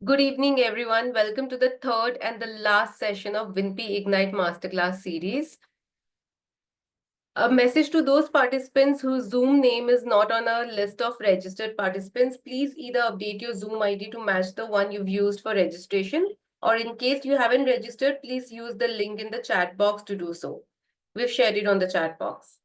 Good evening, everyone. Welcome to the third and the last session of Winpe Ignite Masterclass Series. A message to those participants whose Zoom name is not on a list of registered participants. Please either update your Zoom ID to match the one you've used for registration, or in case you haven't registered, please use the link in the chat box to do so. We've shared it on the chat box.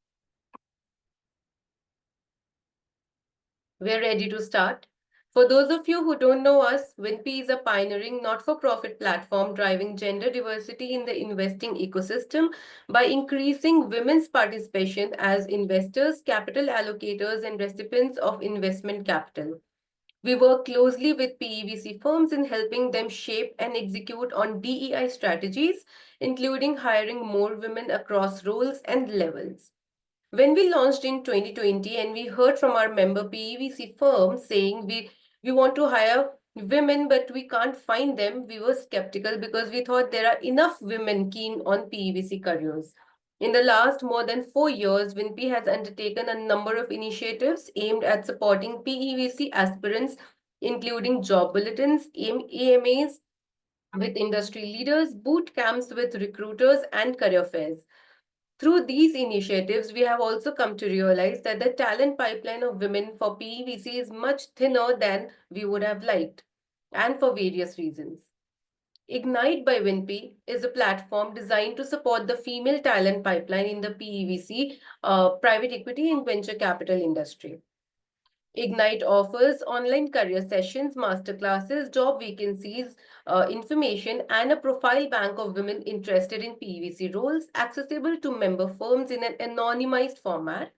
We're ready to start. For those of you who don't know us, Winpe is a pioneering not-for-profit platform driving gender diversity in the investing ecosystem by increasing women's participation as investors, capital allocators, and recipients of investment capital. We work closely with PEVC firms in helping them shape and execute on DEI strategies, including hiring more women across roles and levels. When we launched in 2020 and we heard from our member PEVC firms saying we want to hire women but we can't find them, we were skeptical because we thought there are enough women keen on PEVC careers. In the last more than 4 years, Winpe has undertaken a number of initiatives aimed at supporting PEVC aspirants, including job bulletins, AMAs with industry leaders, boot camps with recruiters, and career fairs. Through these initiatives, we have also come to realize that the talent pipeline of women for PEVC is much thinner than we would have liked, and for various reasons. Ignite by Winpe is a platform designed to support the female talent pipeline in the PEVC, private equity and venture capital industry. Ignite offers online career sessions, masterclasses, job vacancies, information, and a profile bank of women interested in PVC roles accessible to member firms in an anonymized format.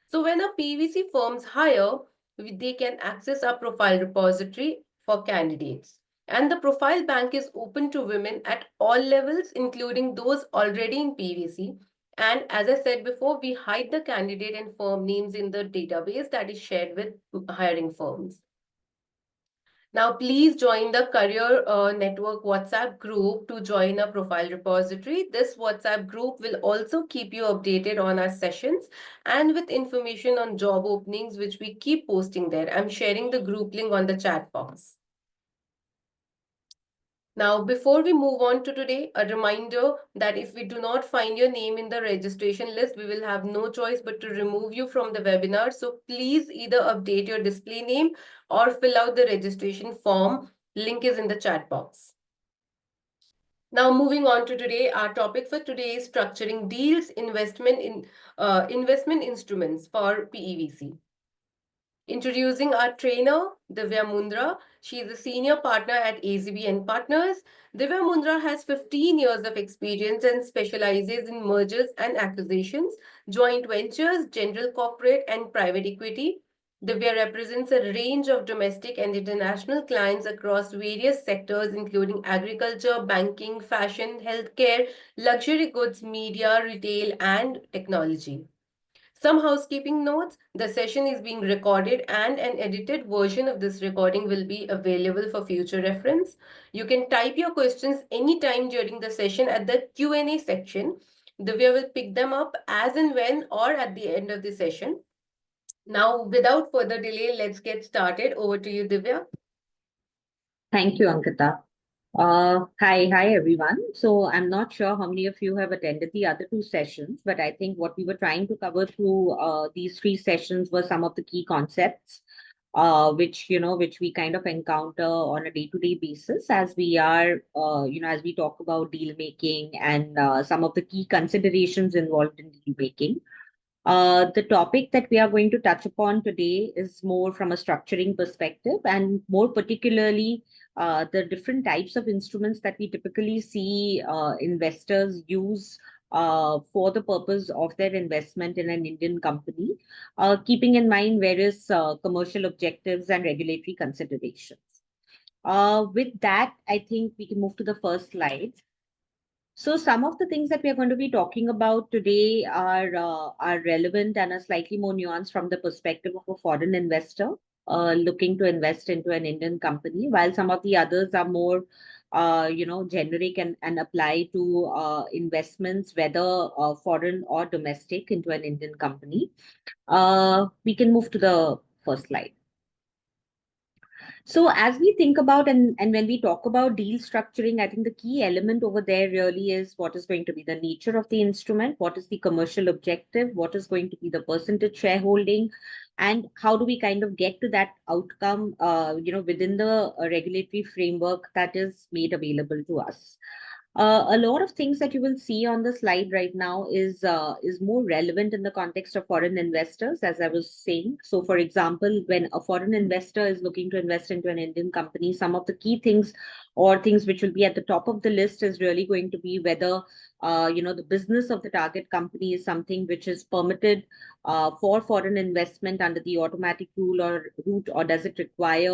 So when a PVC firms hire, they can access a profile repository for candidates. And the profile bank is open to women at all levels, including those already in PVC. And as I said before, we hide the candidate and firm names in the database that is shared with hiring firms. Now, please join the Career Network WhatsApp group to join a profile repository. This WhatsApp group will also keep you updated on our sessions and with information on job openings, which we keep posting there. I'm sharing the group link on the chat box. Now, before we move on to today, a reminder that if we do not find your name in the registration list, we will have no choice but to remove you from the webinar. So please either update your display name or fill out the registration form. Link is in the chat box. Now, moving on to today, our topic for today is structuring deals, investment instruments for PEVC. Introducing our trainer, Divya Mundra. She is a senior partner at AZB Partners. Divya Mundra has 15 years of experience and specializes in mergers and acquisitions, joint ventures, general corporate, and private equity. Divya represents a range of domestic and international clients across various sectors, including agriculture, banking, fashion, healthcare, luxury goods, media, retail, and technology. Some housekeeping notes. The session is being recorded and an edited version of this recording will be available for future reference. You can type your questions anytime during the session at the Q&A section. Divya will pick them up as and when or at the end of the session. Now, without further delay, let's get started. Over to you, Divya. Thank you, Ankita. Hi, everyone. So I'm not sure how many of you have attended the other two sessions, but I think what we were trying to cover through these three sessions were some of the key concepts, which we kind of encounter on a day-to-day basis as we are, as we talk about deal making and some of the key considerations involved in deal making. The topic that we are going to touch upon today is more from a structuring perspective and more particularly the different types of instruments that we typically see investors use for the purpose of their investment in an Indian company, keeping in mind various commercial objectives and regulatory considerations. With that, I think we can move to the first slide. So some of the things that we are going to be talking about today are relevant and are slightly more nuanced from the perspective of a foreign investor looking to invest into an Indian company, while some of the others are more, generic and apply to investments, whether foreign or domestic, into an Indian company. We can move to the first slide. So as we think about and when we talk about deal structuring, I think the key element over there really is what is going to be the nature of the instrument, what is the commercial objective, what is going to be the percentage shareholding, and how do we kind of get to that outcome, within the regulatory framework that is made available to us. A lot of things that you will see on the slide right now is more relevant in the context of foreign investors, as I was saying. So, for example, when a foreign investor is looking to invest into an Indian company, some of the key things or things which will be at the top of the list is really going to be whether the business of the target company is something which is permitted for foreign investment under the automatic rule or route, or does it require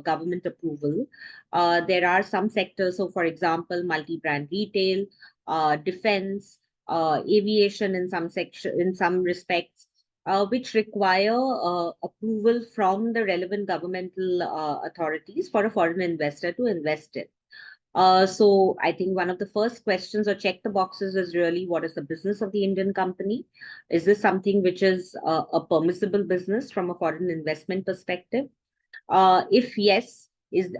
government approval? There are some sectors, so for example, multi-brand retail, defense, aviation in some section, in some respects, which require approval from the relevant governmental authorities for a foreign investor to invest in. So I think one of the first questions or check the boxes is really what is the business of the Indian company? Is this something which is a permissible business from a foreign investment perspective? If yes,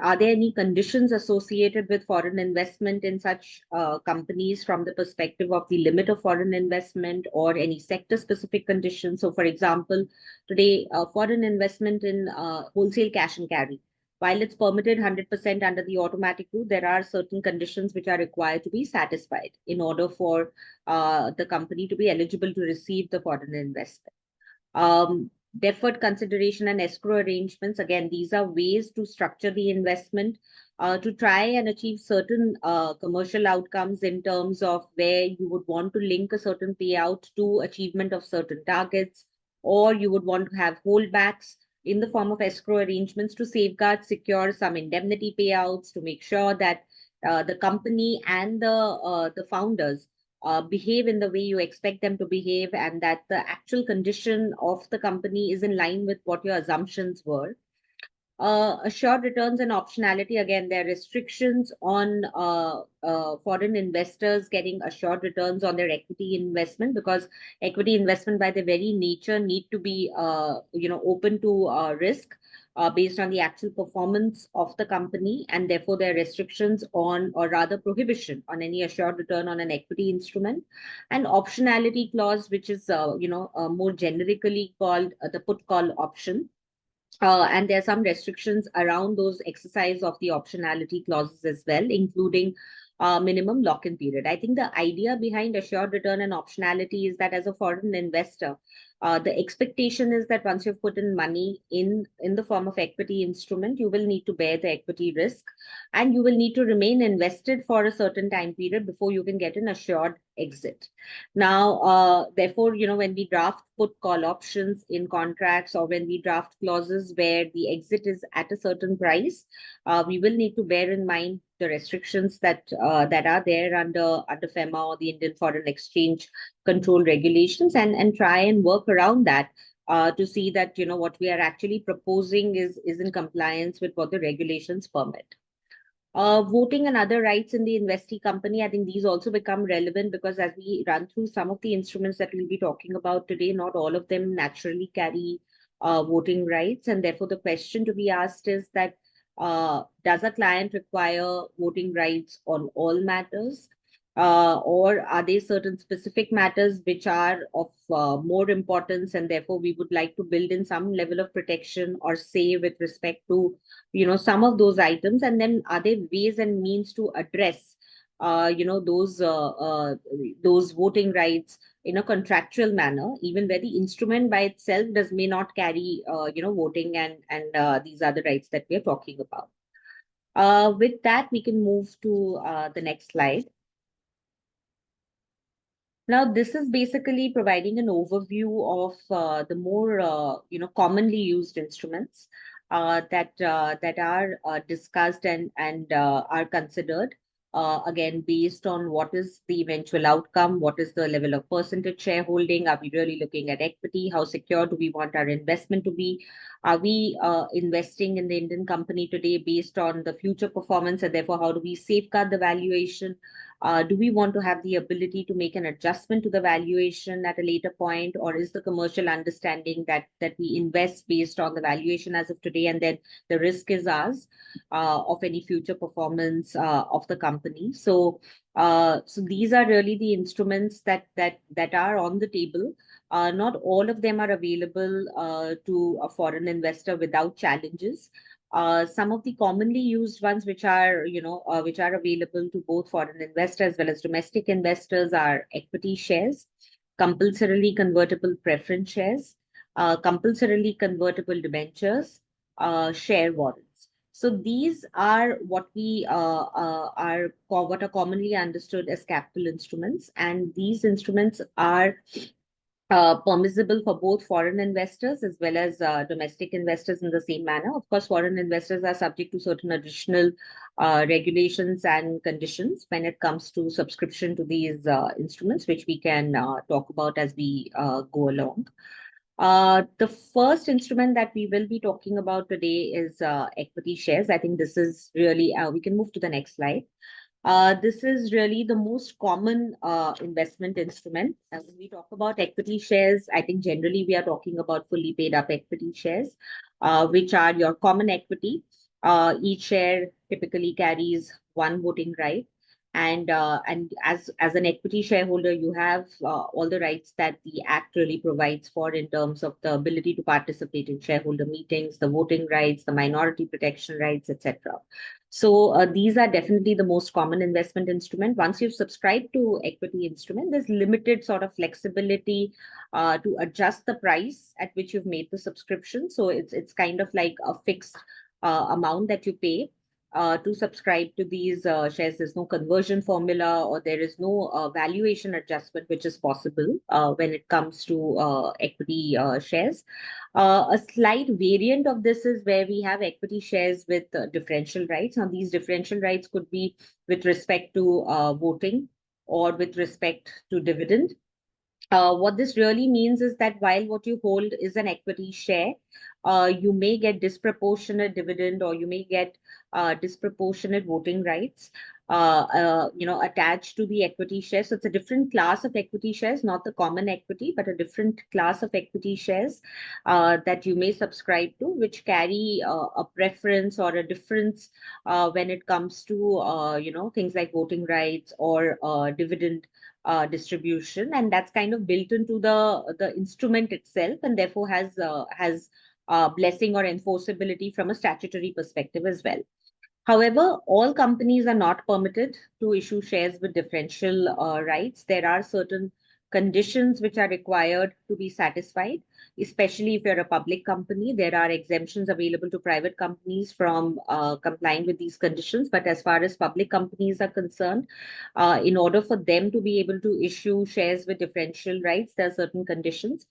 are there any conditions associated with foreign investment in such companies from the perspective of the limit of foreign investment or any sector-specific conditions? So, for example, today, foreign investment in wholesale cash and carry, while it's permitted 100% under the automatic route, there are certain conditions which are required to be satisfied in order for the company to be eligible to receive the foreign investment. Deferred consideration and escrow arrangements. Again, these are ways to structure the investment to try and achieve certain commercial outcomes in terms of where you would want to link a certain payout to achievement of certain targets, or you would want to have holdbacks in the form of escrow arrangements to safeguard, secure some indemnity payouts to make sure that the company and the founders behave in the way you expect them to behave, and that the actual condition of the company is in line with what your assumptions were. Assured returns and optionality. Again, there are restrictions on foreign investors getting assured returns on their equity investment, because equity investment by their very nature need to be open to risk based on the actual performance of the company, and therefore there are restrictions on, or rather prohibition on, any assured return on an equity instrument. And optionality clause, which is more generically called the put call option, and there are some restrictions around those exercise of the optionality clauses as well, including minimum lock-in period. I think the idea behind assured return and optionality is that as a foreign investor, the expectation is that once you've put in money in the form of equity instrument, you will need to bear the equity risk, and you will need to remain invested for a certain time period before you can get an assured exit. Now, therefore, when we draft put call options in contracts, or when we draft clauses where the exit is at a certain price, we will need to bear in mind the restrictions that are there under FEMA or the Indian Foreign Exchange Control regulations, and try and work around that to see that what we are actually proposing is in compliance with what the regulations permit. Voting and other rights in the investee company, I think these also become relevant, because as we run through some of the instruments that we'll be talking about today, not all of them naturally carry voting rights. And therefore, the question to be asked is that does a client require voting rights on all matters? Or are there certain specific matters which are of more importance, and therefore we would like to build in some level of protection or say with respect to some of those items? And then are there ways and means to address those voting rights in a contractual manner, even where the instrument by itself may not carry voting and these are the rights that we are talking about. With that, we can move to the next slide. Now, this is basically providing an overview of the more commonly used instruments that are discussed and are considered. Again, based on what is the eventual outcome, what is the level of percentage shareholding, are we really looking at equity, how secure do we want our investment to be, are we investing in the Indian company today based on the future performance, and therefore how do we safeguard the valuation? Do we want to have the ability to make an adjustment to the valuation at a later point, or is the commercial understanding that we invest based on the valuation as of today, and then the risk is ours of any future performance of the company? So these are really the instruments that are on the table. Not all of them are available to a foreign investor without challenges. Some of the commonly used ones, which are available to both foreign investors as well as domestic investors, are equity shares, compulsorily convertible preference shares, compulsorily convertible debentures, share warrants. So these are what are commonly understood as capital instruments, and these instruments are permissible for both foreign investors as well as domestic investors in the same manner. Of course, foreign investors are subject to certain additional regulations and conditions when it comes to subscription to these instruments, which we can talk about as we go along. The first instrument that we will be talking about today is equity shares. I think this is really, we can move to the next slide. This is really the most common investment instrument. And when we talk about equity shares, I think generally we are talking about fully paid up equity shares, which are your common equity. Each share typically carries one voting right. And as an equity shareholder, you have all the rights that the Act really provides for in terms of the ability to participate in shareholder meetings, the voting rights, the minority protection rights, etc. So these are definitely the most common investment instrument. Once you've subscribed to equity instrument, there's limited sort of flexibility to adjust the price at which you've made the subscription. So it's kind of like a fixed amount that you pay to subscribe to these shares. There's no conversion formula, or there is no valuation adjustment which is possible when it comes to equity shares. A slight variant of this is where we have equity shares with differential rights. Now, these differential rights could be with respect to voting or with respect to dividend. What this really means is that while what you hold is an equity share, you may get disproportionate dividend, or you may get disproportionate voting rights, attached to the equity shares. So it's a different class of equity shares, not the common equity, but a different class of equity shares that you may subscribe to, which carry a preference or a difference when it comes to, things like voting rights or dividend distribution, and that's kind of built into the instrument itself, and therefore has blessing or enforceability from a statutory perspective as well. However, all companies are not permitted to issue shares with differential rights. There are certain conditions which are required to be satisfied, especially if you're a public company. There are exemptions available to private companies from complying with these conditions. But as far as public companies are concerned, in order for them to be able to issue shares with differential rights, there are certain conditions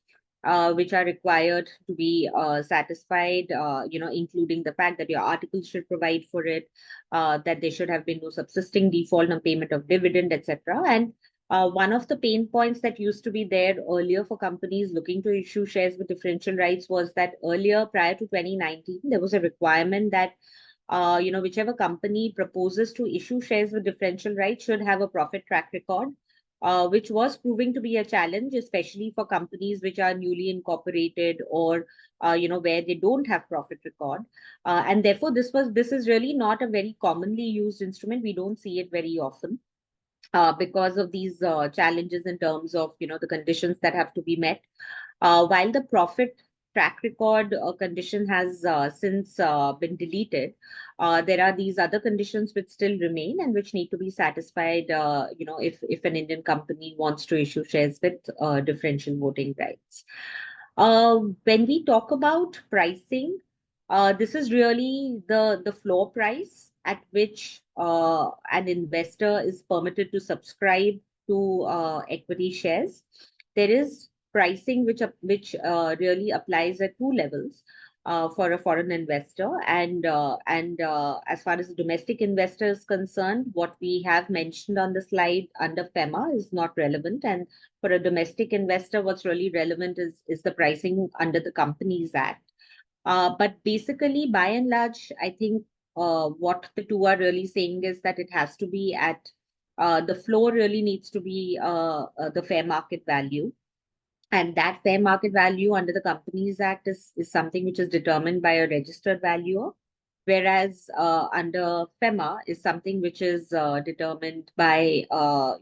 which are required to be satisfied, including the fact that your articles should provide for it, that there should have been no subsisting default on payment of dividend, etc. And one of the pain points that used to be there earlier for companies looking to issue shares with differential rights was that earlier, prior to 2019, there was a requirement that whichever company proposes to issue shares with differential rights should have a profit track record, which was proving to be a challenge, especially for companies which are newly incorporated or where they don't have profit record. And therefore, this is really not a very commonly used instrument. We don't see it very often because of these challenges in terms of the conditions that have to be met. While the profit track record condition has since been deleted, there are these other conditions which still remain and which need to be satisfied. If an Indian company wants to issue shares with differential voting rights. When we talk about pricing, this is really the floor price at which an investor is permitted to subscribe to equity shares. There is pricing which really applies at two levels for a foreign investor, and as far as the domestic investor is concerned, what we have mentioned on the slide under FEMA is not relevant, and for a domestic investor, what's really relevant is the pricing under the Companies Act. But basically, by and large, I think what the two are really saying is that it has to be at the floor really needs to be the fair market value. And that fair market value under the Companies Act is something which is determined by a registered valuer, whereas under FEMA is something which is determined by a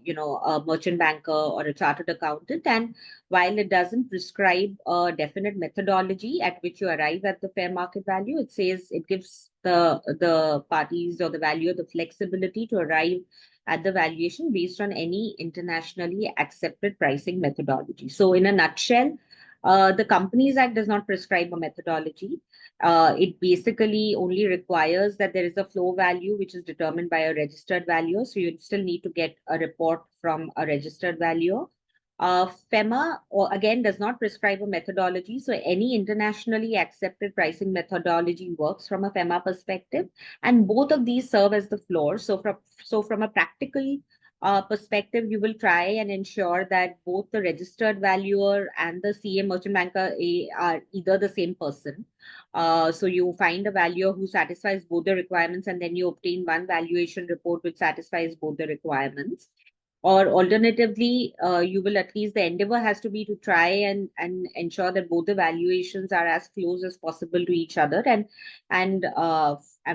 merchant banker or a chartered accountant. And while it doesn't prescribe a definite methodology at which you arrive at the fair market value, it says it gives the parties or the valuer the flexibility to arrive at the valuation based on any internationally accepted pricing methodology. So, in a nutshell, the Companies Act does not prescribe a methodology. It basically only requires that there is a floor value which is determined by a registered valuer. So, you still need to get a report from a registered valuer. FEMA, or again, does not prescribe a methodology. So any internationally accepted pricing methodology works from a FEMA perspective, and both of these serve as the floor. So from a practical perspective, you will try and ensure that both the registered valuer and the CA merchant banker are either the same person. So you find a valuer who satisfies both the requirements, and then you obtain one valuation report which satisfies both the requirements. Or alternatively, you will at least the endeavor has to be to try and ensure that both the valuations are as close as possible to each other, and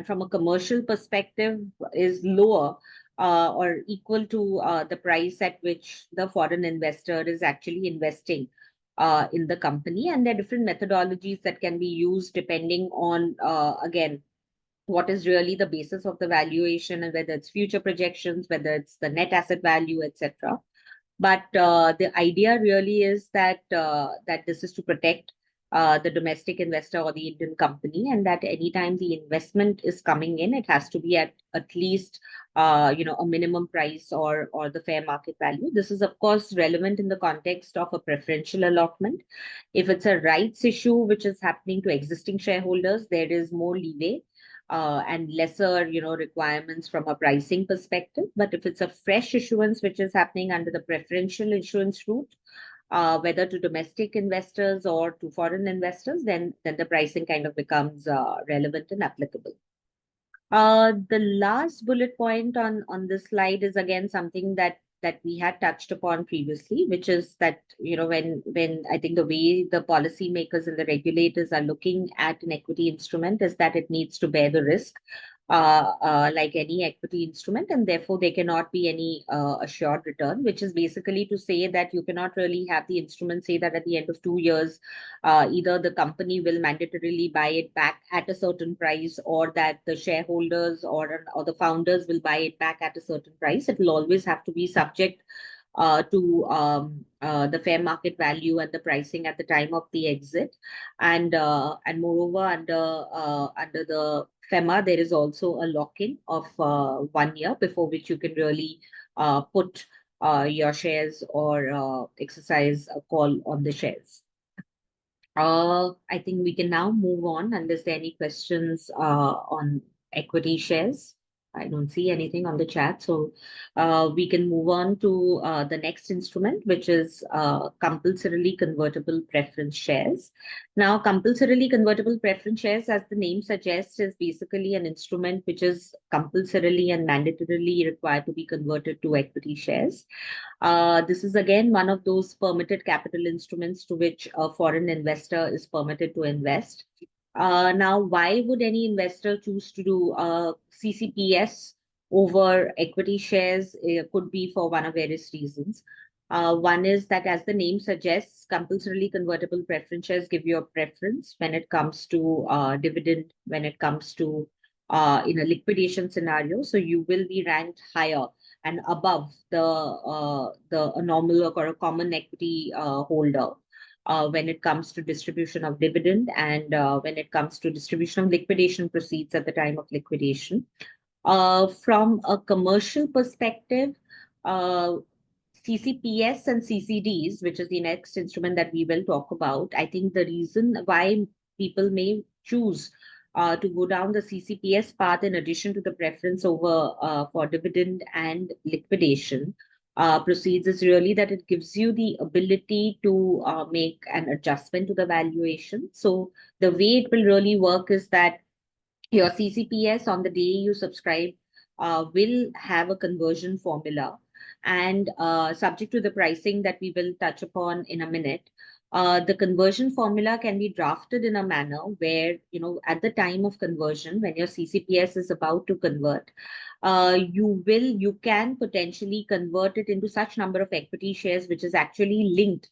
from a commercial perspective is lower or equal to the price at which the foreign investor is actually investing in the company. And there are different methodologies that can be used depending on again what is really the basis of the valuation, and whether it's future projections, whether it's the net asset value, etc. But the idea really is that this is to protect the domestic investor or the Indian company, and that anytime the investment is coming in, it has to be at least a minimum price or the fair market value. This is of course relevant in the context of a preferential allotment. If it's a rights issue which is happening to existing shareholders, there is more leeway and lesser, requirements from a pricing perspective. But if it's a fresh issuance which is happening under the preferential issuance route, whether to domestic investors or to foreign investors, then the pricing kind of becomes relevant and applicable. The last bullet point on this slide is again something that we had touched upon previously, which is that when I think the way the policymakers and the regulators are looking at an equity instrument is that it needs to bear the risk like any equity instrument, and therefore there cannot be any assured return, which is basically to say that you cannot really have the instrument say that at the end of 2 years, either the company will mandatorily buy it back at a certain price, or that the shareholders or the founders will buy it back at a certain price. It will always have to be subject to the fair market value and the pricing at the time of the exit. And moreover, under the FEMA, there is also a lock-in of 1 year before which you can really put your shares or exercise a call on the shares. I think we can now move on unless there are any questions on equity shares. I don't see anything on the chat. So we can move on to the next instrument, which is compulsorily convertible preference shares. Now, compulsorily convertible preference shares, as the name suggests, is basically an instrument which is compulsorily and mandatorily required to be converted to equity shares. This is again one of those permitted capital instruments to which a foreign investor is permitted to invest. Now, why would any investor choose to do CCPS over equity shares? It could be for one of various reasons. One is that, as the name suggests, compulsorily convertible preference shares give you a preference when it comes to dividend, when it comes to in a liquidation scenario. So you will be ranked higher and above the normal or a common equity holder when it comes to distribution of dividend, and when it comes to distribution of liquidation proceeds at the time of liquidation. From a commercial perspective, CCPS and CCDs, which is the next instrument that we will talk about, I think the reason why people may choose to go down the CCPS path in addition to the preference over for dividend and liquidation proceeds is really that it gives you the ability to make an adjustment to the valuation. So the way it will really work is that your CCPS on the day you subscribe will have a conversion formula, and subject to the pricing that we will touch upon in a minute. The conversion formula can be drafted in a manner where, at the time of conversion, when your CCPS is about to convert, you can potentially convert it into such number of equity shares which is actually linked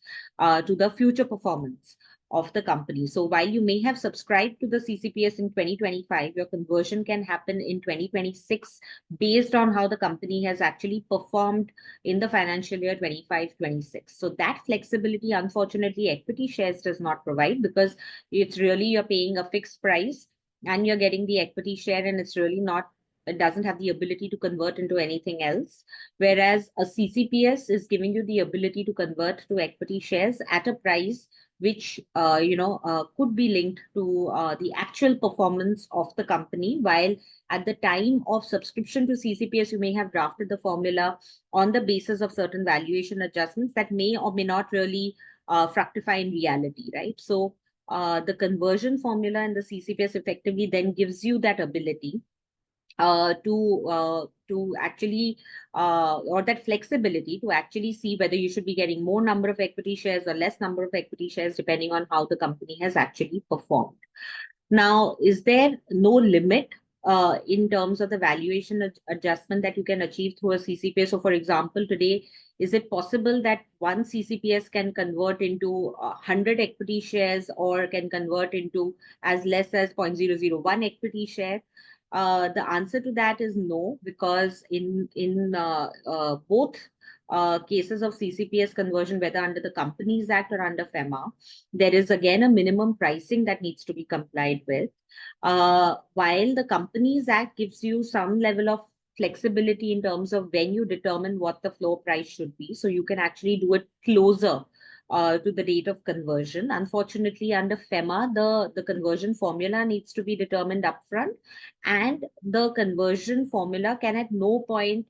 to the future performance of the company. So while you may have subscribed to the CCPS in 2025, your conversion can happen in 2026 based on how the company has actually performed in the financial year 25-26. So that flexibility, unfortunately, equity shares does not provide, because it's really you're paying a fixed price and you're getting the equity share, and it's really not, it doesn't have the ability to convert into anything else. Whereas a CCPS is giving you the ability to convert to equity shares at a price which could be linked to the actual performance of the company. While at the time of subscription to CCPS, you may have drafted the formula on the basis of certain valuation adjustments that may or may not really fructify in reality, right? So the conversion formula in the CCPS effectively then gives you that ability to actually or that flexibility to actually see whether you should be getting more number of equity shares or less number of equity shares depending on how the company has actually performed. Now, is there no limit in terms of the valuation adjustment that you can achieve through a CCPS? So, for example, today, is it possible that one CCPS can convert into 100 equity shares, or can convert into as less as 0.001 equity share? The answer to that is no, because in both cases of CCPS conversion, whether under the Companies Act or under FEMA, there is again a minimum pricing that needs to be complied with. While the Companies Act gives you some level of flexibility in terms of when you determine what the floor price should be, so you can actually do it closer to the date of conversion. Unfortunately, under FEMA, the conversion formula needs to be determined upfront, and the conversion formula can at no point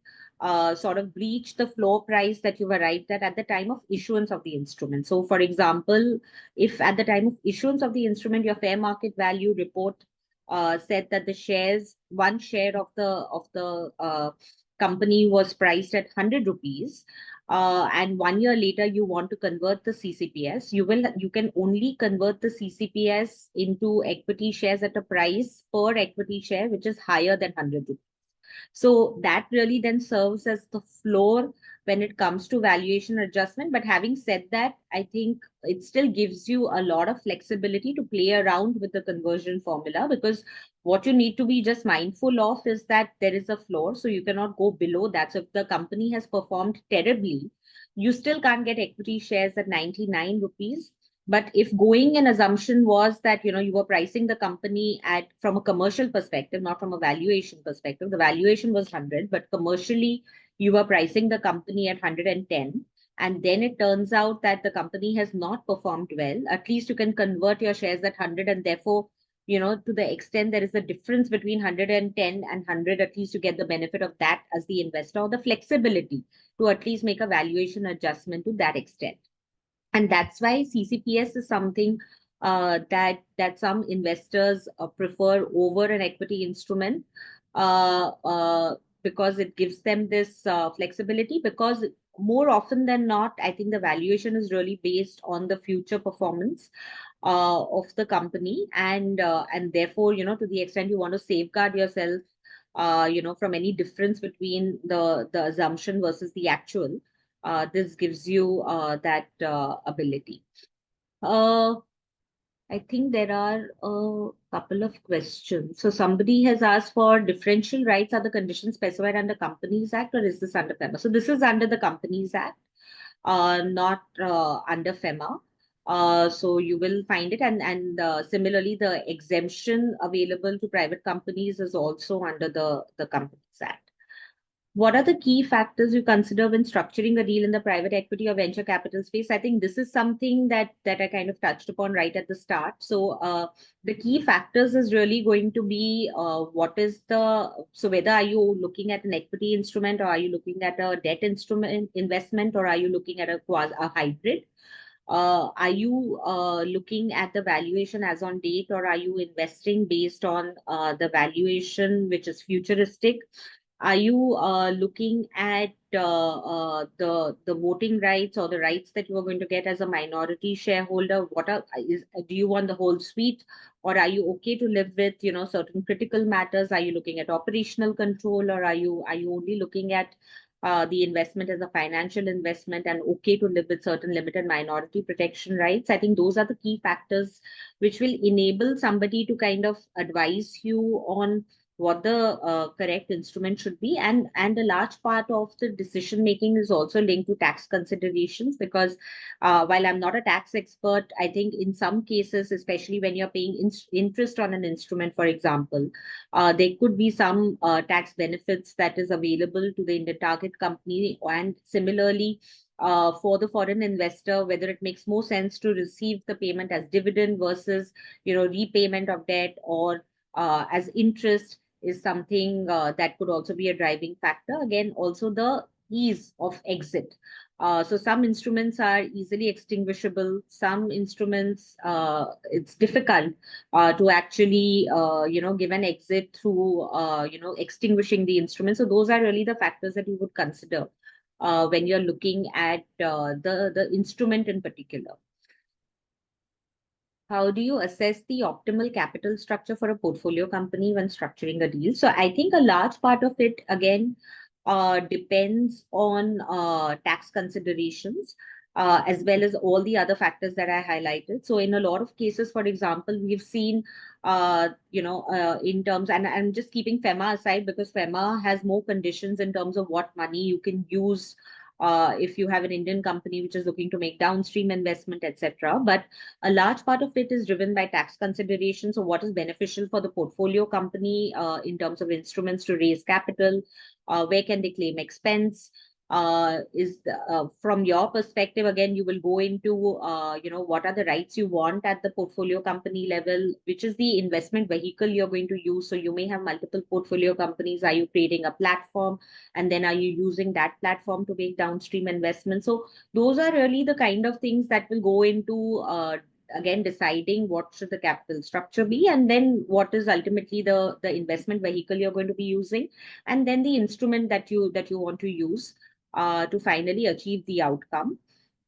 sort of breach the floor price that you've arrived at the time of issuance of the instrument. So, for example, if at the time of issuance of the instrument, your fair market value report said that the shares, one share of the company was priced at 100 rupees, and 1 year later you want to convert the CCPS, you can only convert the CCPS into equity shares at a price per equity share which is higher than 100 rupees. So that really then serves as the floor when it comes to valuation adjustment. But having said that, I think it still gives you a lot of flexibility to play around with the conversion formula, because what you need to be just mindful of is that there is a floor, so you cannot go below that. So if the company has performed terribly, you still can't get equity shares at 99 rupees. But if going an assumption was that you were pricing the company at, from a commercial perspective, not from a valuation perspective, the valuation was 100, but commercially you were pricing the company at 110, and then it turns out that the company has not performed well, at least you can convert your shares at 100, and therefore, to the extent there is a difference between 110 and 100, at least you get the benefit of that as the investor, or the flexibility to at least make a valuation adjustment to that extent. And that's why CCPS is something that some investors prefer over an equity instrument, uh, uh, because it gives them this flexibility. Because more often than not, I think the valuation is really based on the future performance of the company, and therefore, to the extent you want to safeguard yourself, from any difference between the assumption versus the actual, this gives you that ability. Uh, I think there are a couple of questions. So somebody has asked for differential rights are the conditions specified under Companies Act, or is this under FEMA? So this is under the Companies Act, not under FEMA. So you will find it, and similarly, the exemption available to private companies is also under the Companies Act. What are the key factors you consider when structuring a deal in the private equity or venture capital space? I think this is something that I kind of touched upon right at the start. So the key factors is really going to be so whether are you looking at an equity instrument, or are you looking at a debt instrument investment, or are you looking at a hybrid? Are you looking at the valuation as on date, or are you investing based on the valuation which is futuristic? Are you looking at the voting rights or the rights that you are going to get as a minority shareholder? Do you want the whole suite, or are you okay to live with certain critical matters? Are you looking at operational control, or are you only looking at the investment as a financial investment and okay to live with certain limited minority protection rights? I think those are the key factors which will enable somebody to kind of advise you on what the correct instrument should be. And a large part of the decision making is also linked to tax considerations, because while I'm not a tax expert, I think in some cases, especially when you're paying interest on an instrument, for example, there could be some tax benefits that is available to the target company. And similarly, for the foreign investor, whether it makes more sense to receive the payment as dividend versus repayment of debt, or as interest, is something that could also be a driving factor. Again, also the ease of exit. So some instruments are easily extinguishable. Some instruments, it's difficult to actually, give an exit through, extinguishing the instrument. So those are really the factors that you would consider when you're looking at the instrument in particular. How do you assess the optimal capital structure for a portfolio company when structuring a deal? So I think a large part of it, again, depends on tax considerations, as well as all the other factors that I highlighted. So in a lot of cases, for example, we've seen, in terms, and I'm just keeping FEMA aside because FEMA has more conditions in terms of what money you can use if you have an Indian company which is looking to make downstream investment, etc. But a large part of it is driven by tax considerations. So what is beneficial for the portfolio company in terms of instruments to raise capital? Where can they claim expense? From your perspective, again, you will go into, what are the rights you want at the portfolio company level, which is the investment vehicle you're going to use. So you may have multiple portfolio companies. Are you creating a platform? And then are you using that platform to make downstream investments? So those are really the kind of things that will go into again deciding what should the capital structure be, and then what is ultimately the investment vehicle you're going to be using, and then the instrument that you want to use to finally achieve the outcome.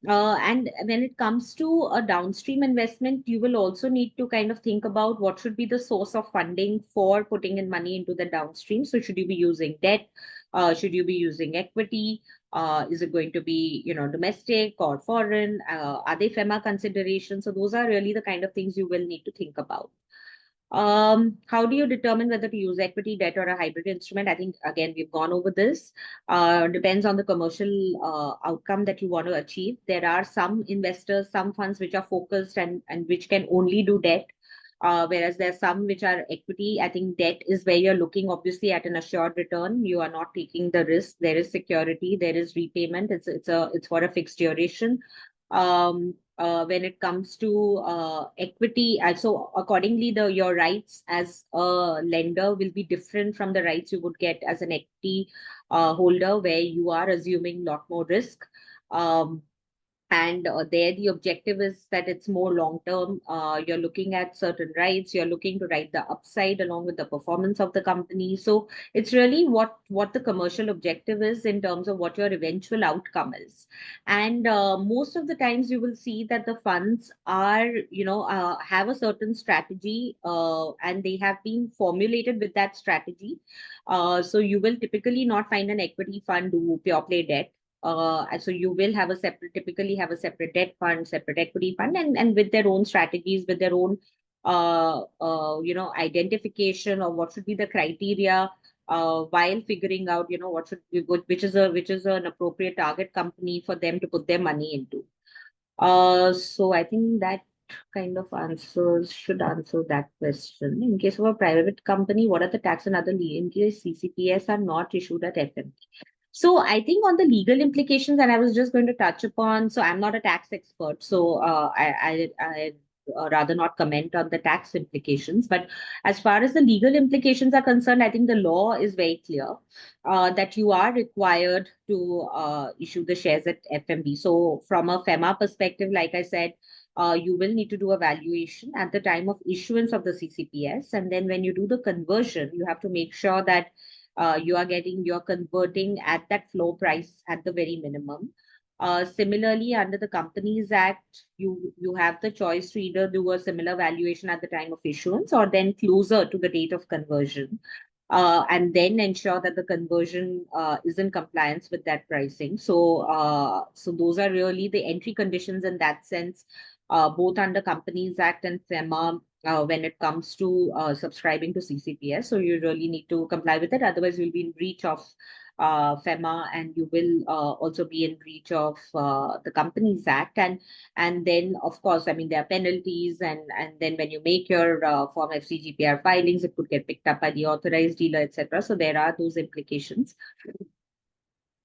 And when it comes to a downstream investment, you will also need to kind of think about what should be the source of funding for putting in money into the downstream. So should you be using debt? Should you be using equity? Is it going to be, domestic or foreign? Are they FEMA considerations? So those are really the kind of things you will need to think about. How do you determine whether to use equity, debt, or a hybrid instrument? I think, again, we've gone over this. Depends on the commercial outcome that you want to achieve. There are some investors, some funds which are focused and which can only do debt. Whereas there are some which are equity. I think debt is where you're looking obviously at an assured return. You are not taking the risk. There is security. There is repayment. It's for a fixed duration. When it comes to equity, so accordingly, your rights as a lender will be different from the rights you would get as an equity holder, where you are assuming a lot more risk. And there, the objective is that it's more long term. You're looking at certain rights. You're looking to write the upside along with the performance of the company. So it's really what the commercial objective is in terms of what your eventual outcome is. And most of the times, you will see that the funds are, have a certain strategy, and they have been formulated with that strategy. So you will typically not find an equity fund do pure play debt. So you will have typically have a separate debt fund, separate equity fund, and with their own strategies, with their own, identification of what should be the criteria, while figuring out, what should be good, which is an appropriate target company for them to put their money into. So I think that kind of should answer that question. In case of a private company, what are the tax and other in case CCPS are not issued at FM? So I think on the legal implications, and I was just going to touch upon, so I'm not a tax expert, so I rather not comment on the tax implications. But as far as the legal implications are concerned, I think the law is very clear that you are required to issue the shares at FMB. So from a FEMA perspective, like I said, you will need to do a valuation at the time of issuance of the CCPS. And then when you do the conversion, you have to make sure that you're converting at that floor price at the very minimum. Similarly, under the Companies Act, you have the choice to either do a similar valuation at the time of issuance or then closer to the date of conversion, and then ensure that the conversion is in compliance with that pricing. So those are really the entry conditions in that sense, both under Companies Act and FEMA. When it comes to subscribing to CCPS, so you really need to comply with it. Otherwise, you'll be in breach of FEMA, and you will also be in breach of the Companies Act. And then, of course, I mean, there are penalties, and then when you make your Form FCGPR filings, it could get picked up by the authorized dealer, etc. So there are those implications.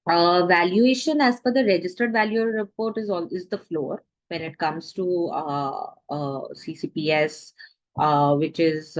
Valuation as per the registered valuer report is the floor when it comes to CCPS, which is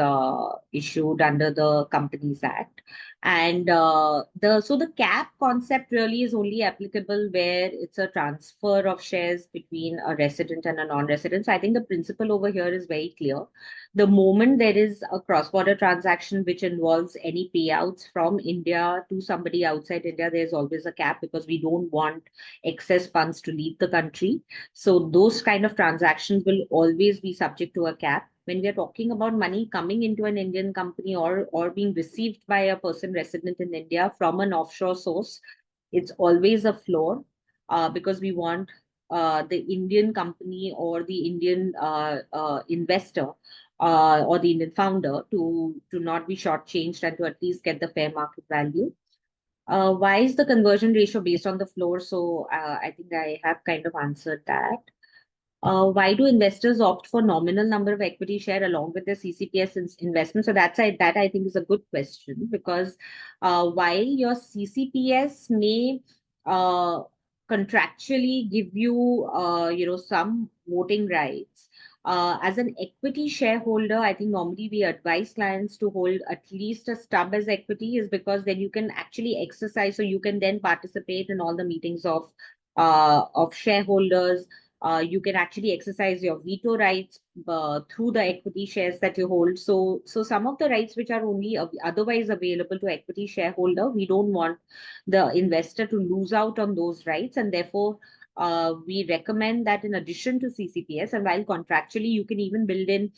issued under the Companies Act. And the cap concept really is only applicable where it's a transfer of shares between a resident and a non-resident. So I think the principle over here is very clear. The moment there is a cross-border transaction which involves any payouts from India to somebody outside India, there's always a cap because we don't want excess funds to leave the country. So those kind of transactions will always be subject to a cap. When we are talking about money coming into an Indian company or being received by a person resident in India from an offshore source, it's always a floor, because we want the Indian company or the Indian investor or the Indian founder to not be shortchanged and to at least get the fair market value. Why is the conversion ratio based on the floor? So I think I have kind of answered that. Why do investors opt for nominal number of equity share along with the CCPS investment? So that I think is a good question, because while your CCPS may contractually give you some voting rights, as an equity shareholder, I think normally we advise clients to hold at least a stub as equity, is because then you can actually exercise, so you can then participate in all the meetings of shareholders. You can actually exercise your veto rights through the equity shares that you hold. So some of the rights which are only otherwise available to equity shareholder, we don't want the investor to lose out on those rights, and therefore we recommend that in addition to CCPS, and while contractually you can even build in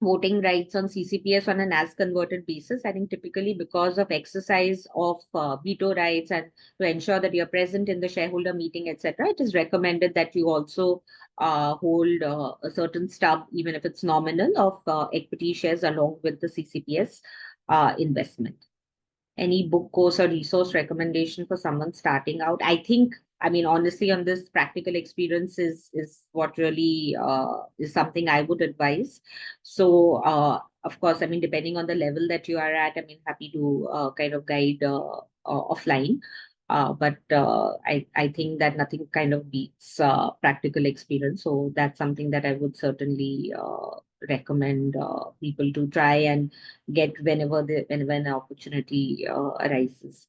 voting rights on CCPS on an as converted basis, I think typically because of exercise of veto rights and to ensure that you're present in the shareholder meeting, etc., it is recommended that you also hold a certain stub, even if it's nominal, of equity shares along with the CCPS investment. Any book, course, or resource recommendation for someone starting out? I think, I mean, honestly, on this, practical experience is what really is something I would advise. So, of course, I mean, depending on the level that you are at, I mean, happy to kind of guide offline. But I think that nothing kind of beats practical experience. So that's something that I would certainly recommend people to try and get whenever an opportunity arises.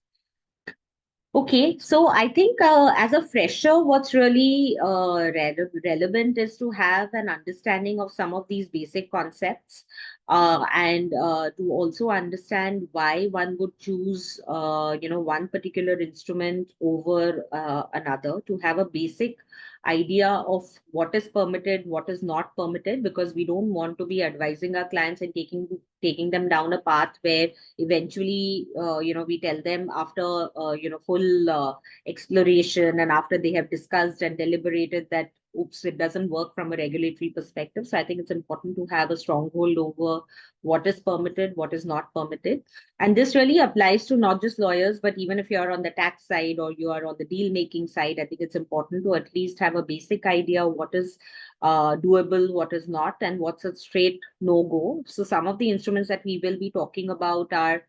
Okay, so I think as a fresher, what's really relevant is to have an understanding of some of these basic concepts, and to also understand why one would choose, one particular instrument over another, to have a basic idea of what is permitted, what is not permitted, because we don't want to be advising our clients and taking them down a path where eventually we tell them after full exploration, and after they have discussed and deliberated, that oops, it doesn't work from a regulatory perspective. So I think it's important to have a stronghold over what is permitted, what is not permitted. And this really applies to not just lawyers, but even if you're on the tax side or you are on the deal making side, I think it's important to at least have a basic idea of what is doable, what is not, and what's a straight no-go. So some of the instruments that we will be talking about are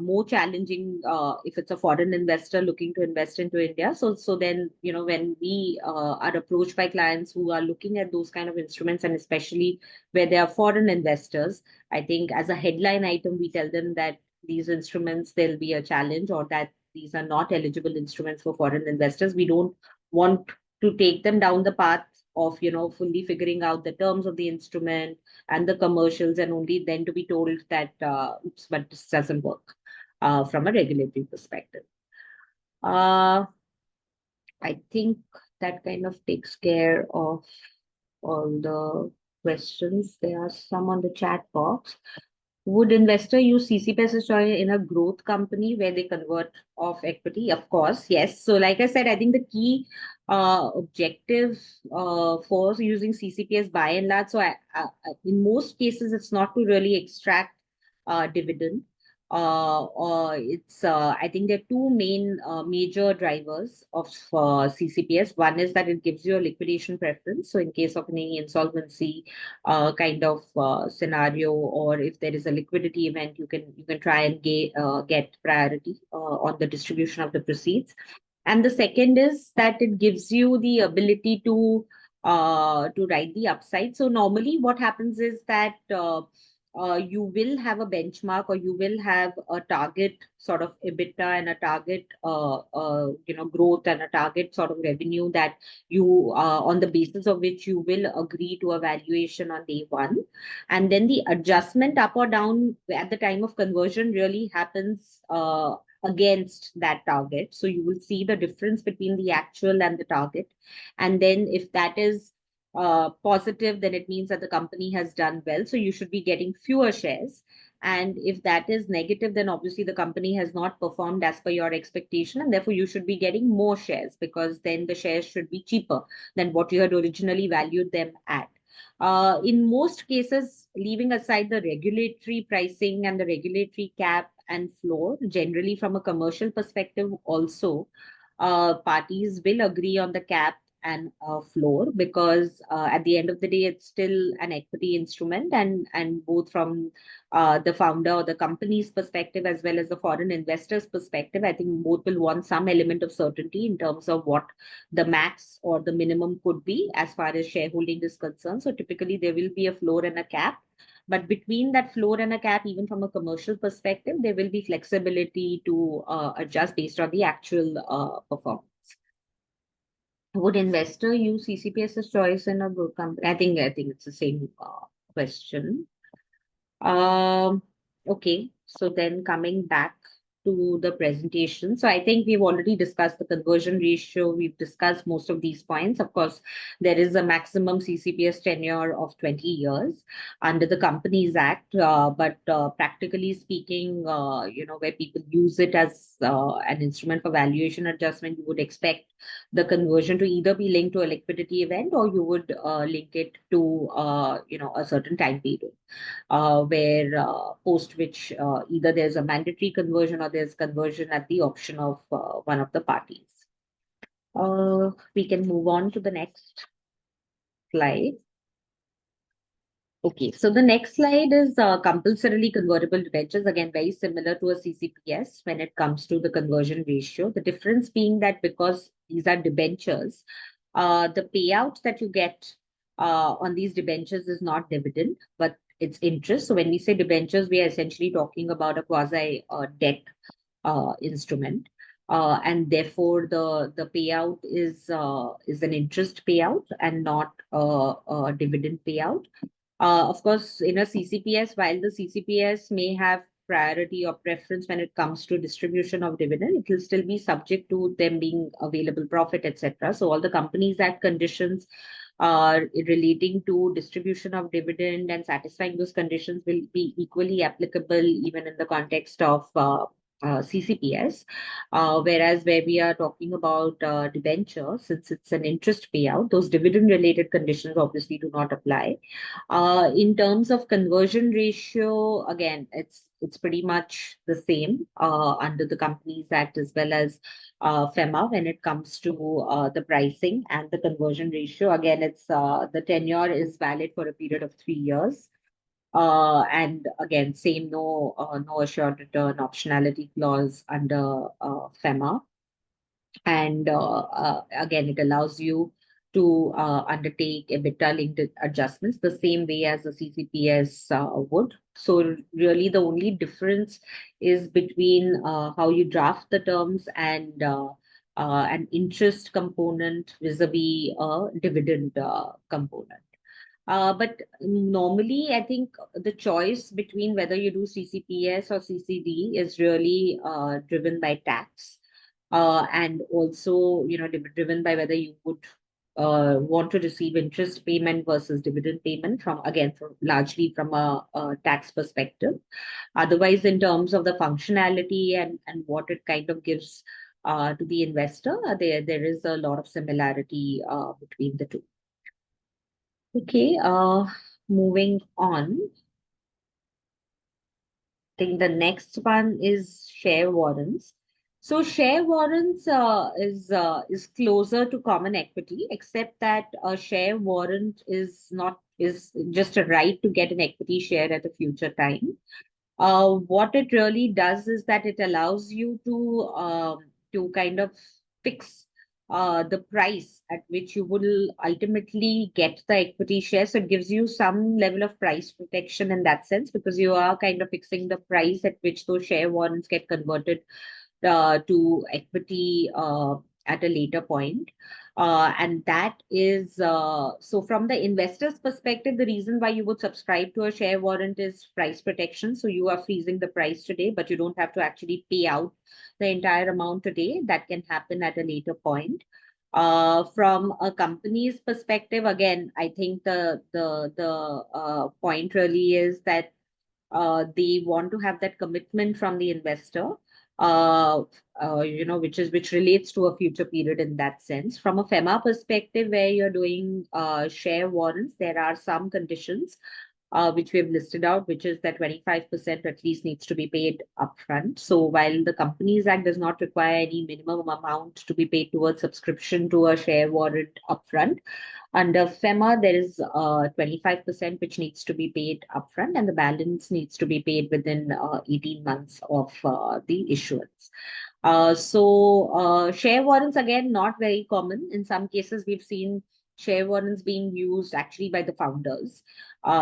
more challenging if it's a foreign investor looking to invest into India. So then, when we are approached by clients who are looking at those kind of instruments, and especially where they are foreign investors, I think as a headline item, we tell them that these instruments, there'll be a challenge, or that these are not eligible instruments for foreign investors. We don't want to take them down the path of, fully figuring out the terms of the instrument and the commercials, and only then to be told that, oops, but this doesn't work. from a regulatory perspective. Uh, I think that kind of takes care of all the questions. There are some on the chat box. Would investor use CCP as a in a growth company where they convert off equity? Of course, yes. So, like I said, I think the key objective for using CCPS by and large, in most cases, it's not to really extract dividend. I think there are two main major drivers of CCPS. One is that it gives you a liquidation preference. So, in case of any insolvency kind of scenario, or if there is a liquidity event, you can try and get priority on the distribution of the proceeds. And the second is that it gives you the ability to ride the upside. So normally what happens is that you will have a benchmark, or you will have a target sort of EBITDA and a target growth and a target sort of revenue that you on the basis of which you will agree to a valuation on day one. And then the adjustment up or down at the time of conversion really happens against that target. So you will see the difference between the actual and the target. And then if that is positive, then it means that the company has done well. So you should be getting fewer shares. And if that is negative, then obviously the company has not performed as per your expectation. And therefore, you should be getting more shares, because then the shares should be cheaper than what you had originally valued them at. In most cases, leaving aside the regulatory pricing and the regulatory cap and floor, generally from a commercial perspective also, parties will agree on the cap and floor, because at the end of the day, it's still an equity instrument, and both from the founder or the company's perspective as well as the foreign investors' perspective, I think both will want some element of certainty in terms of what the max or the minimum could be as far as shareholding is concerned. So typically there will be a floor and a cap. But between that floor and a cap, even from a commercial perspective, there will be flexibility to adjust based on the actual performance. Would investor use CCP as a choice in a growth company? I think it's the same question. Um, okay, so then coming back to the presentation. So I think we've already discussed the conversion ratio. We've discussed most of these points. Of course, there is a maximum CCPS tenure of 20 years under the Companies Act. But practically speaking, where people use it as an instrument for valuation adjustment, you would expect the conversion to either be linked to a liquidity event, or you would link it to, a certain time period where post which either there's a mandatory conversion or there's conversion at the option of one of the parties. We can move on to the next slide. Okay, so the next slide is compulsorily convertible debentures. Again, very similar to a CCPS when it comes to the conversion ratio. The difference being that because these are debentures, the payout that you get on these debentures is not dividend, but it's interest. So when we say debentures, we are essentially talking about a quasi debt instrument. And therefore, the payout is an interest payout and not a dividend payout. Of course, in a CCPS, while the CCPS may have priority or preference when it comes to distribution of dividend, it will still be subject to them being available profit, etc. So all the Companies Act conditions relating to distribution of dividend and satisfying those conditions will be equally applicable even in the context of CCPS. Whereas where we are talking about debenture, since it's an interest payout, those dividend related conditions obviously do not apply. In terms of conversion ratio, again, it's pretty much the same under the Companies Act as well as FEMA when it comes to the pricing and the conversion ratio. Again, it's the tenure is valid for a period of 3 years. And again, same no assured return optionality clause under FEMA. And again, it allows you to undertake EBITDA linked adjustments the same way as a CCPS would. So really the only difference is between how you draft the terms and an interest component vis-a-vis a dividend component. But normally, I think the choice between whether you do CCPS or CCD is really driven by tax, and also, driven by whether you would want to receive interest payment versus dividend payment from, again, from largely from a tax perspective. Otherwise, in terms of the functionality and what it kind of gives to the investor, there is a lot of similarity between the two. Okay, moving on. I think the next one is share warrants. So share warrants is closer to common equity, except that a share warrant is just a right to get an equity share at a future time. What it really does is that it allows you to kind of fix the price at which you will ultimately get the equity share. So it gives you some level of price protection in that sense, because you are kind of fixing the price at which those share warrants get converted to equity at a later point. And that is so from the investor's perspective, the reason why you would subscribe to a share warrant is price protection. So you are freezing the price today, but you don't have to actually pay out the entire amount today. That can happen at a later point. From a company's perspective, again, I think the point really is that they want to have that commitment from the investor, uh, which relates to a future period in that sense. From a FEMA perspective, where you're doing share warrants, there are some conditions which we have listed out, which is that 25% at least needs to be paid upfront. So while the Companies Act does not require any minimum amount to be paid towards subscription to a share warrant upfront, under FEMA, there is 25% which needs to be paid upfront, and the balance needs to be paid within 18 months of the issuance. Share warrants, again, not very common. In some cases, we've seen share warrants being used actually by the founders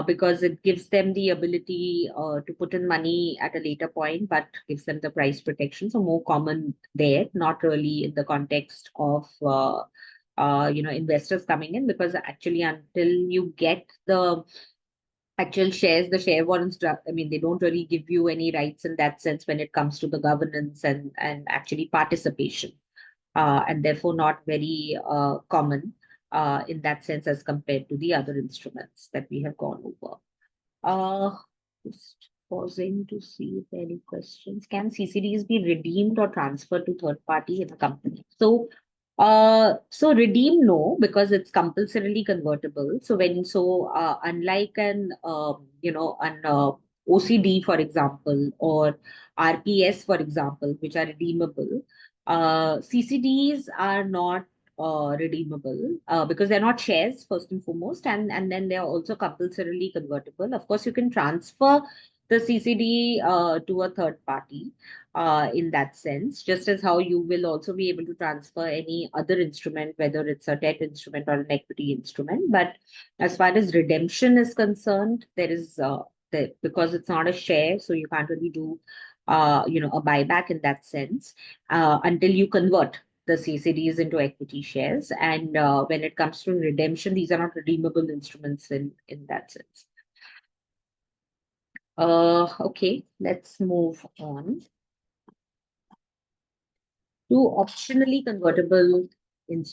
because it gives them the ability to put in money at a later point, but gives them the price protection. So more common there, not really in the context of investors coming in, because actually until you get the actual shares, the share warrants, I mean, they don't really give you any rights in that sense when it comes to the governance and actually participation, and therefore not very common in that sense as compared to the other instruments that we have gone over. Just pausing to see if there are any questions. Can CCDs be redeemed or transferred to third party in a company? So redeem, no, because it's compulsorily convertible. Unlike an OCD, for example, or RPS, for example, which are redeemable, CCDs are not redeemable because they're not shares, first and foremost, and then they're also compulsorily convertible. Of course, you can transfer the CCD to a third party in that sense, just as how you will also be able to transfer any other instrument, whether it's a debt instrument or an equity instrument. But as far as redemption is concerned, there is because it's not a share, so you can't really do a buyback in that sense until you convert the CCDs into equity shares. And when it comes to redemption, these are not redeemable instruments in that sense. Okay, let's move on to optionally convertible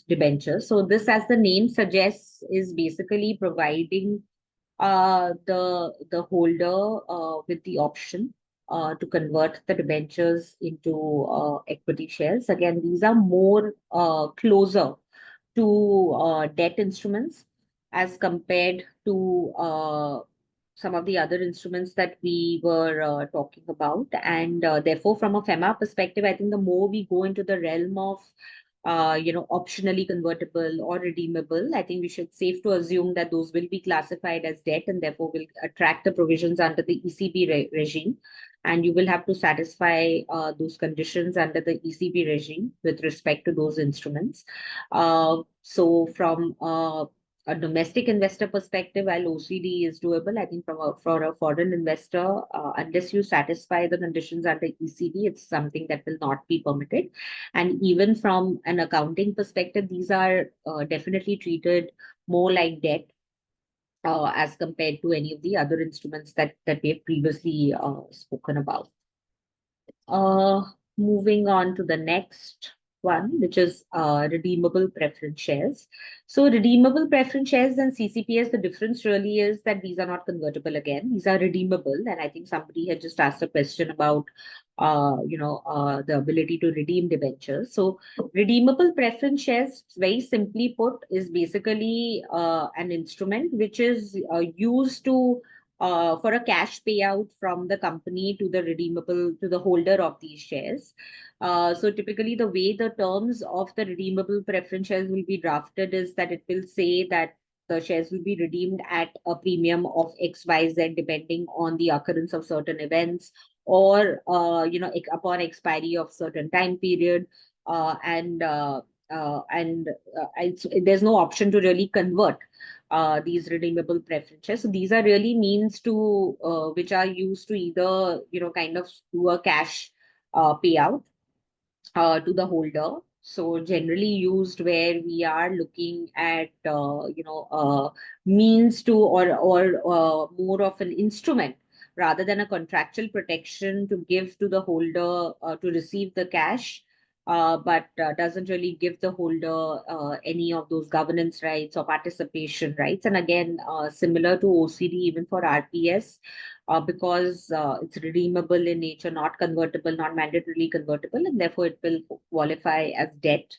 debentures. So this, as the name suggests, is basically providing the holder with the option to convert the debentures into equity shares. Again, these are more closer to debt instruments as compared to some of the other instruments that we were talking about. And therefore, from a FEMA perspective, I think the more we go into the realm of optionally convertible or redeemable, I think we should safe to assume that those will be classified as debt and therefore will attract the provisions under the ECB regime. And you will have to satisfy those conditions under the ECB regime with respect to those instruments. So from a domestic investor perspective, while OCD is doable, I think for a foreign investor, unless you satisfy the conditions under ECB, it's something that will not be permitted. And even from an accounting perspective, these are definitely treated more like debt as compared to any of the other instruments that we have previously spoken about. Uh, Moving on to the next one, which is redeemable preference shares. So redeemable preference shares and CCPS, the difference really is that these are not convertible again. These are redeemable. And I think somebody had just asked a question about, the ability to redeem debentures. So redeemable preference shares, very simply put, is basically an instrument which is used to for a cash payout from the company to the redeemable to the holder of these shares. So typically, the way the terms of the redeemable preference shares will be drafted is that it will say that the shares will be redeemed at a premium of XYZ depending on the occurrence of certain events or upon expiry of certain time period uh, and uh, there's no option to really convert these redeemable preferences. So these are really means to which are used to either kind of do a cash payout to the holder. So generally used where we are looking at means to or more of an instrument rather than a contractual protection to give to the holder to receive the cash, but doesn't really give the holder any of those governance rights or participation rights. And again, similar to OCD, even for RPS, because it's redeemable in nature, not convertible, not mandatorily convertible, and therefore it will qualify as debt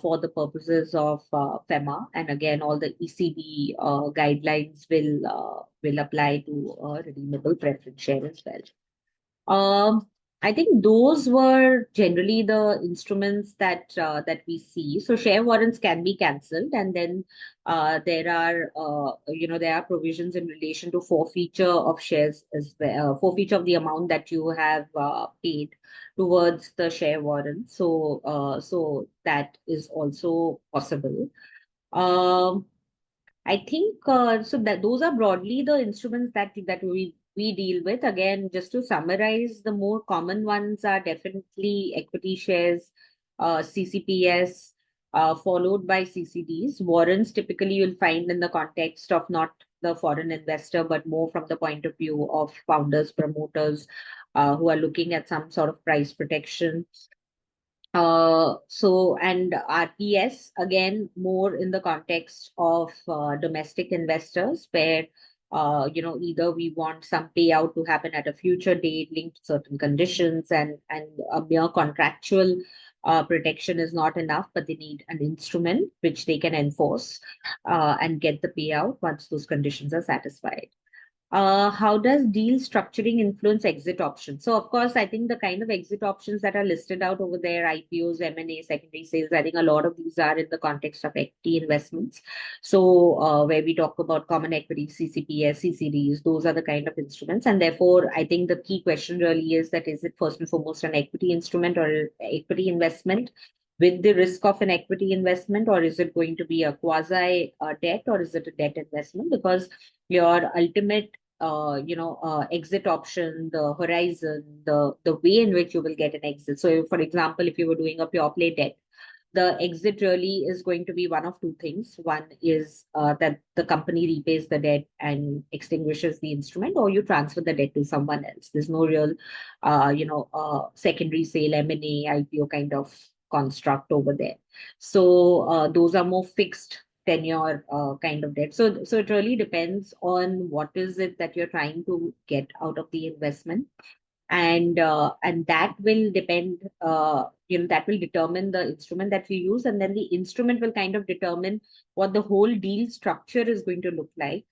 for the purposes of FEMA. And again, all the ECB guidelines will apply to redeemable preference share as well. I think those were generally the instruments that we see. So share warrants can be cancelled, and then there are provisions in relation to forfeiture of shares as well, forfeiture of the amount that you have paid towards the share warrant. So that is also possible. Um, I think so that those are broadly the instruments that we deal with. Again, just to summarize, the more common ones are definitely equity shares, CCPS, followed by CCDs. Warrants typically you'll find in the context of not the foreign investor, but more from the point of view of founders, promoters, who are looking at some sort of price protection. And RPS, again, more in the context of domestic investors, where, either we want some payout to happen at a future date linked to certain conditions, and a mere contractual protection is not enough, but they need an instrument which they can enforce and get the payout once those conditions are satisfied. How does deal structuring influence exit options? So, of course, I think the kind of exit options that are listed out over there, IPOs, M&A, secondary sales, I think a lot of these are in the context of equity investments. So, where we talk about common equity, CCPS, CCDs, those are the kind of instruments. And therefore, I think the key question really is that is it first and foremost an equity instrument or equity investment with the risk of an equity investment, or is it going to be a quasi debt, or is it a debt investment? Because your ultimate exit option, the horizon, the way in which you will get an exit. So, for example, if you were doing a pure play debt, the exit really is going to be one of two things. One is that the company repays the debt and extinguishes the instrument, or you transfer the debt to someone else. There's no real, secondary sale, M&A, IPO kind of construct over there. So those are more fixed tenure kind of debt. So it really depends on what is it that you're trying to get out of the investment, and that will depend that will determine the instrument that you use, and then the instrument will kind of determine what the whole deal structure is going to look like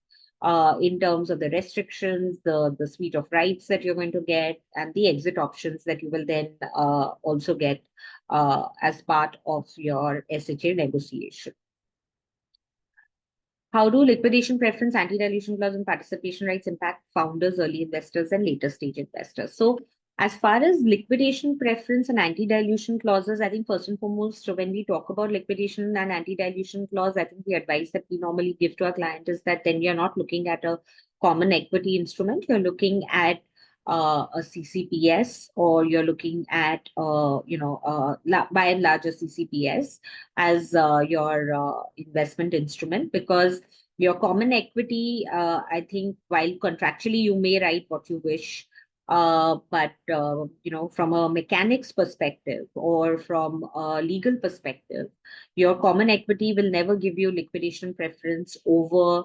in terms of the restrictions, the suite of rights that you're going to get, and the exit options that you will then also get as part of your SHA negotiation. How do liquidation preference, anti-dilution clause, and participation rights impact founders, early investors, and later stage investors? So, as far as liquidation preference and anti-dilution clauses, I think first and foremost, when we talk about liquidation and anti-dilution clause, I think the advice that we normally give to our client is that then you're not looking at a common equity instrument, you're looking at a CCPS, or you're looking at, by and large, a CCPS as your investment instrument, because Your common equity, I think, while contractually you may write what you wish, but from a mechanics perspective or from a legal perspective, your common equity will never give you liquidation preference over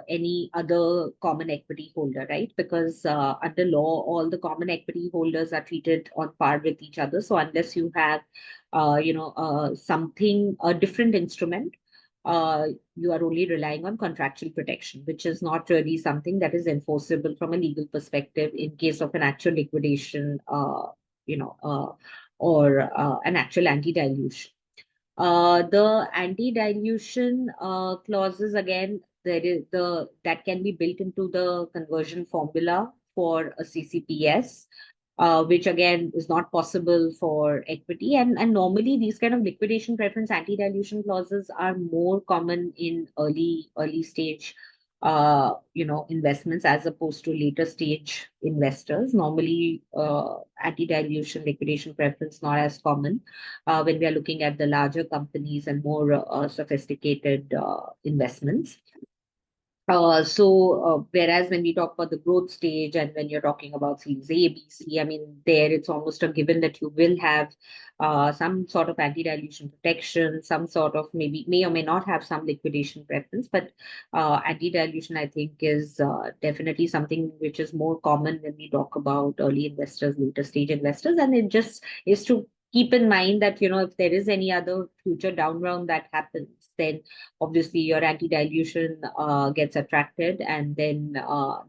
any other common equity holder, right? Because under law, all the common equity holders are treated on par with each other. So unless you have, something, a different instrument, uh, you are only relying on contractual protection, which is not really something that is enforceable from a legal perspective in case of an actual liquidation, you know, uh, or an actual anti-dilution. The anti-dilution clauses, again, there is the that can be built into the conversion formula for a CCPS, which again is not possible for equity. And normally these kind of liquidation preference anti-dilution clauses are more common in early stage investments as opposed to later stage investors. Normally, anti-dilution liquidation preference not as common when we are looking at the larger companies and more sophisticated investments. Whereas when we talk about the growth stage and when you're talking about Series A, B, C, I mean, there it's almost a given that you will have some sort of anti-dilution protection, some sort of maybe may or may not have some liquidation preference, but anti-dilution, I think, is definitely something which is more common when we talk about early investors, later stage investors, and it just is to keep in mind that if there is any other future down round that happens, then obviously your anti-dilution gets attracted, and then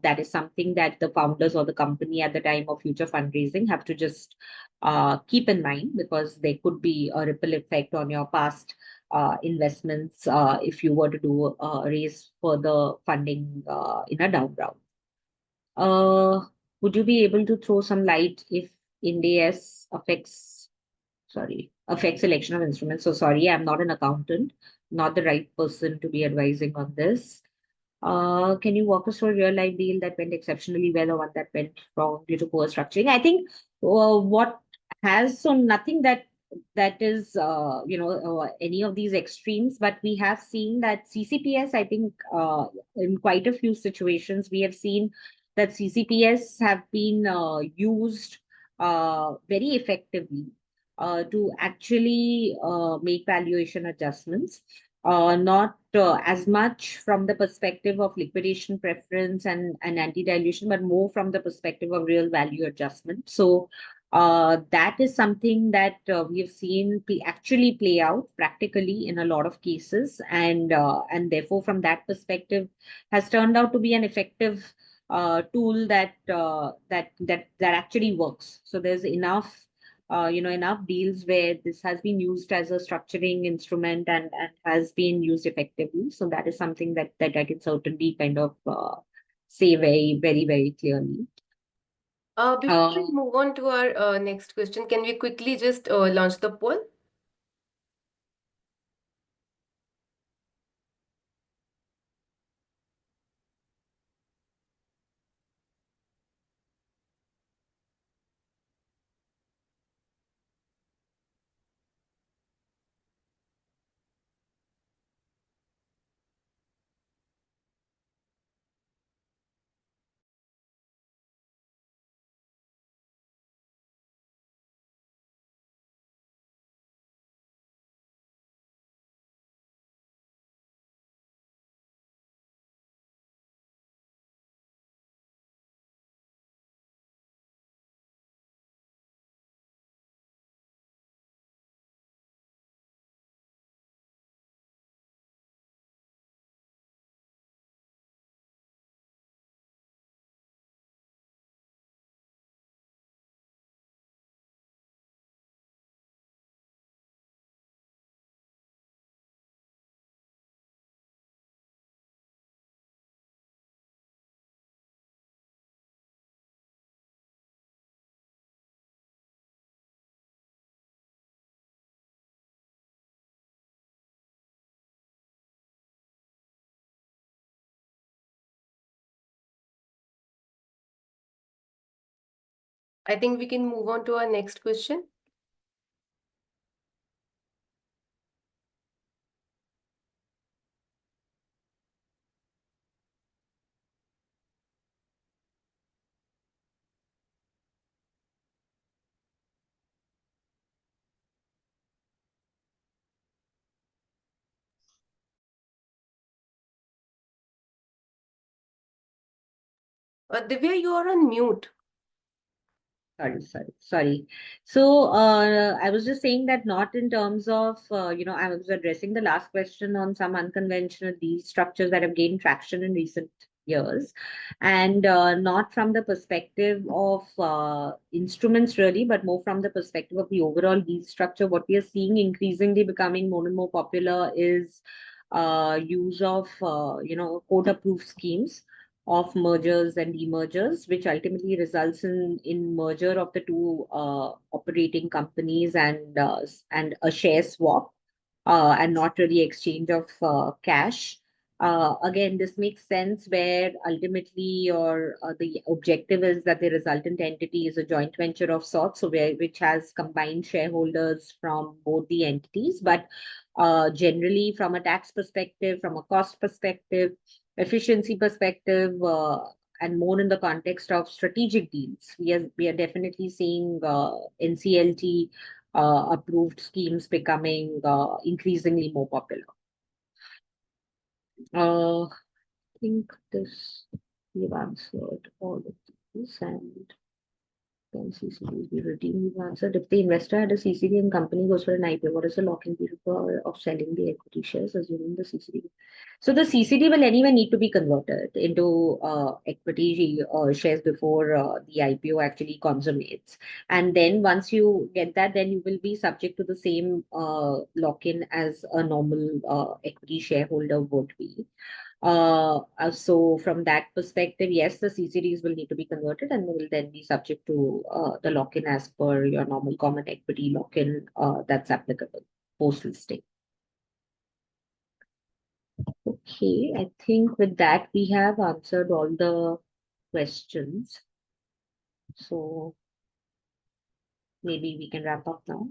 that is something that the founders or the company at the time of future fundraising have to just keep in mind, because there could be a ripple effect on your past investments if you were to do raise further funding in a down round. Would you be able to throw some light if Ind AS affects selection of instruments? So sorry, I'm not an accountant, not the right person to be advising on this. Can you walk us through a real life deal that went exceptionally well or one that went wrong due to poor structuring? I think what has so nothing that is any of these extremes, but we have seen that CCPS, I think, in quite a few situations we have seen that CCPS have been used very effectively to actually make valuation adjustments, not as much from the perspective of liquidation preference and anti-dilution, but more from the perspective of real value adjustment. So that is something that we have seen actually play out practically in a lot of cases, and therefore from that perspective has turned out to be an effective tool that actually works. So there's enough deals where this has been used as a structuring instrument and has been used effectively. So that is something that I can certainly kind of say very, very, very clearly. Before we move on to our next question, can we quickly just launch the poll? I think we can move on to our next question. Divya, you are on mute. Sorry. So, I was just saying that not in terms of, I was addressing the last question on some unconventional deal structures that have gained traction in recent years, and not from the perspective of instruments really, but more from the perspective of the overall deal structure. What we are seeing increasingly becoming more and more popular is use of, court-approved schemes of mergers and demergers, which ultimately results in merger of the two operating companies and a share swap, and not really exchange of cash. Again, this makes sense where ultimately the objective is that the resultant entity is a joint venture of sorts, so which has combined shareholders from both the entities, but generally from a tax perspective, from a cost perspective, efficiency perspective, and more in the context of strategic deals, we are definitely seeing NCLT approved schemes becoming increasingly more popular. I think this we've answered all of these, and can CCDs be redeemed? We've answered. If the investor had a CCD and company goes for an IPO, what is the lock-in period of selling the equity shares, assuming the CCD? So the CCD will anyway need to be converted into equity shares before the IPO actually consummates. And then once you get that, then you will be subject to the same lock-in as a normal equity shareholder would be. So from that perspective, yes, the CCDs will need to be converted and will then be subject to the lock-in as per your normal common equity lock-in that's applicable post-listing. Okay, I think with that, we have answered all the questions. So maybe we can wrap up now.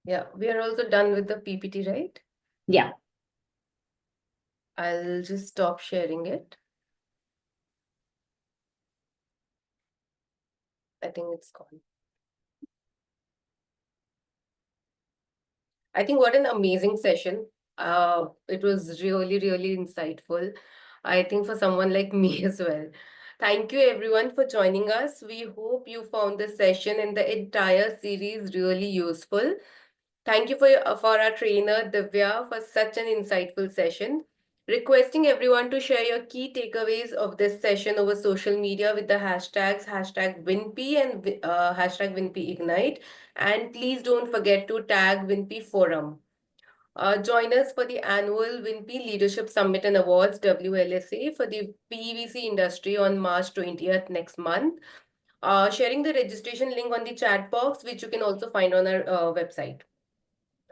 Yeah, we are also done with the PPT, right? Yeah. I'll just stop sharing it. I think it's gone. I think what an amazing session. It was really, really insightful. I think for someone like me as well. Thank you everyone for joining us. We hope you found the session and the entire series really useful. Thank you for our trainer Divya for such an insightful session. Requesting everyone to share your key takeaways of this session over social media with the hashtags #Winpe and #Winpe Ignite. And please don't forget to tag Winpe Forum. Join us for the annual Winpe Leadership Summit and Awards WLSA for the PEVC industry on March 20th next month. Sharing the registration link on the chat box, which you can also find on our website.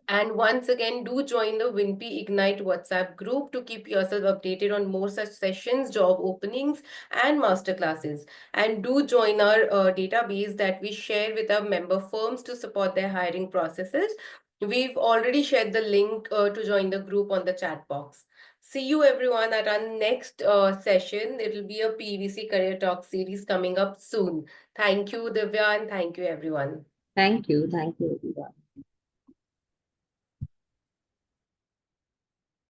And once again, do join the Winpe Ignite WhatsApp group to keep yourself updated on more such sessions, job openings, and masterclasses. And do join our database that we share with our member firms to support their hiring processes. We've already shared the link to join the group on the chat box. See you everyone at our next session. It'll be a PVC Career Talk series coming up soon. Thank you, Divya, and thank you, everyone. Thank you. Thank you, everyone.